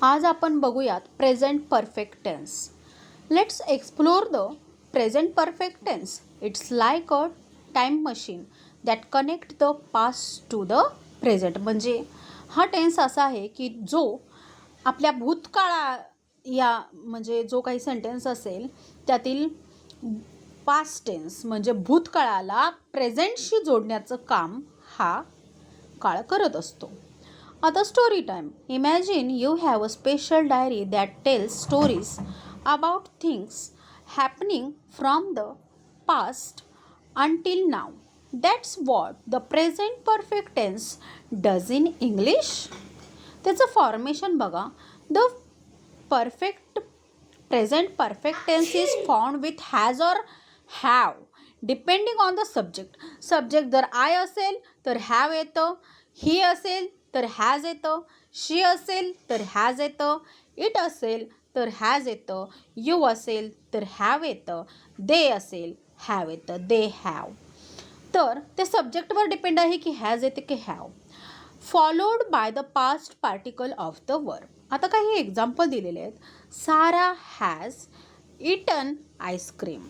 आज आपण बघूयात present perfect tense. Let's explore the present perfect tense. It's like a time machine that connect the past to the present. म्हणजे हा tense असा आहे की जो आपल्या भूतकाळा या म्हणजे जो काही सेंटेन्स असेल त्यातील पास्ट टेन्स म्हणजे भूतकाळाला प्रेझेंटशी जोडण्याचं काम हा काळ करत असतो. आता story time. Imagine you have a special diary that tells stories about things happening from the past until now. That's what the present perfect tense does in English. त्याचं फॉर्मेशन बघा. The present perfect tense is found with has or have depending on the subject. Subject जर I असेल तर have येतं, he असेल तर has येतं, she असेल तर has येतं, it असेल तर has येतं, you असेल तर have येतं, they असेल have येतं, they have. तर ते सब्जेक्टवर डिपेंड आहे की हॅज येते की have. Followed by the past particle of the verb. आता काही एक्झाम्पल दिलेले आहेत. Sara has eaten ice cream.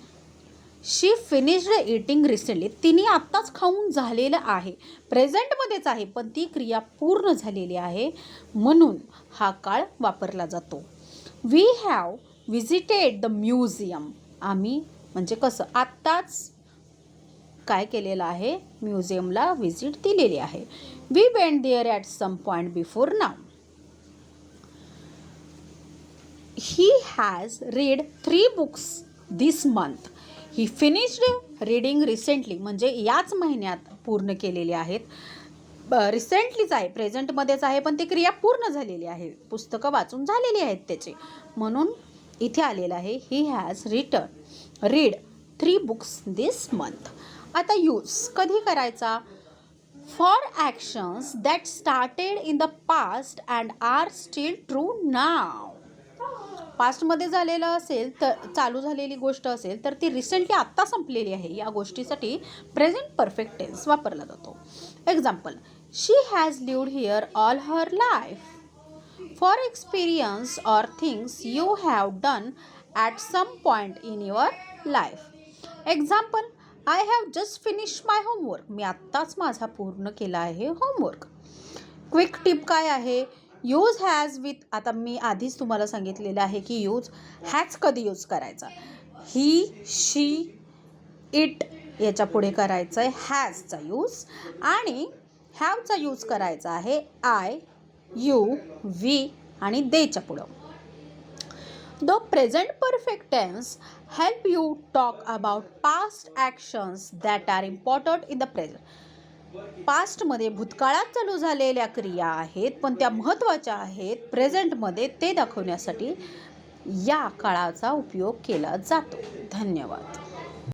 She finished eating recently. तिने आत्ताच खाऊन झालेलं आहे. प्रेझेंटमध्येच आहे पण ती क्रिया पूर्ण झालेली आहे म्हणून हा काळ वापरला जातो. We have visited the museum. आम्ही म्हणजे कसं आत्ताच काय केलेलं आहे, म्युझियमला व्हिजिट दिलेली आहे. We went there at some point before now. He has read 3 books this month. He finished reading recently म्हणजे याच महिन्यात पूर्ण केलेली आहेत. रिसेंटलीच आहे, प्रेझेंटमध्येच आहे पण ती क्रिया पूर्ण झालेली आहे, पुस्तकं वाचून झालेली आहेत त्याचे, म्हणून इथे आलेलं आहे he has read 3 books this month. आता यूज कधी करायचा. For actions that started in the past and are still true now. पास्टमध्ये झालेलं असेल तर चालू झालेली गोष्ट असेल तर ती रिसेंटली आत्ता संपलेली आहे. या गोष्टीसाठी प्रेझेंट परफेक्ट टेन्स वापरला जातो. Example. She has lived here all her life. For experience or things you have done at some point in your life. Example. I have just finish my homework. मी आत्ताच माझा पूर्ण केला आहे homework. Quick tip काय आहे. Use has with. आता मी आधीच तुम्हाला सांगितलेलं आहे की यूज हॅज कधी यूज करायचा. ही, शी, इट याच्या पुढे करायचं आहे हॅजचा यूज आणि हॅवचा यूज करायचा आहे आय, यू, वी आणि देच्या पुढं. The present perfect tense help you talk about past actions that are important in the present. पास्टमध्ये भूतकाळात चालू झालेल्या क्रिया आहेत पण त्या महत्त्वाच्या आहेत प्रेझेंटमध्ये, ते दाखवण्यासाठी या काळाचा उपयोग केला जातो. धन्यवाद.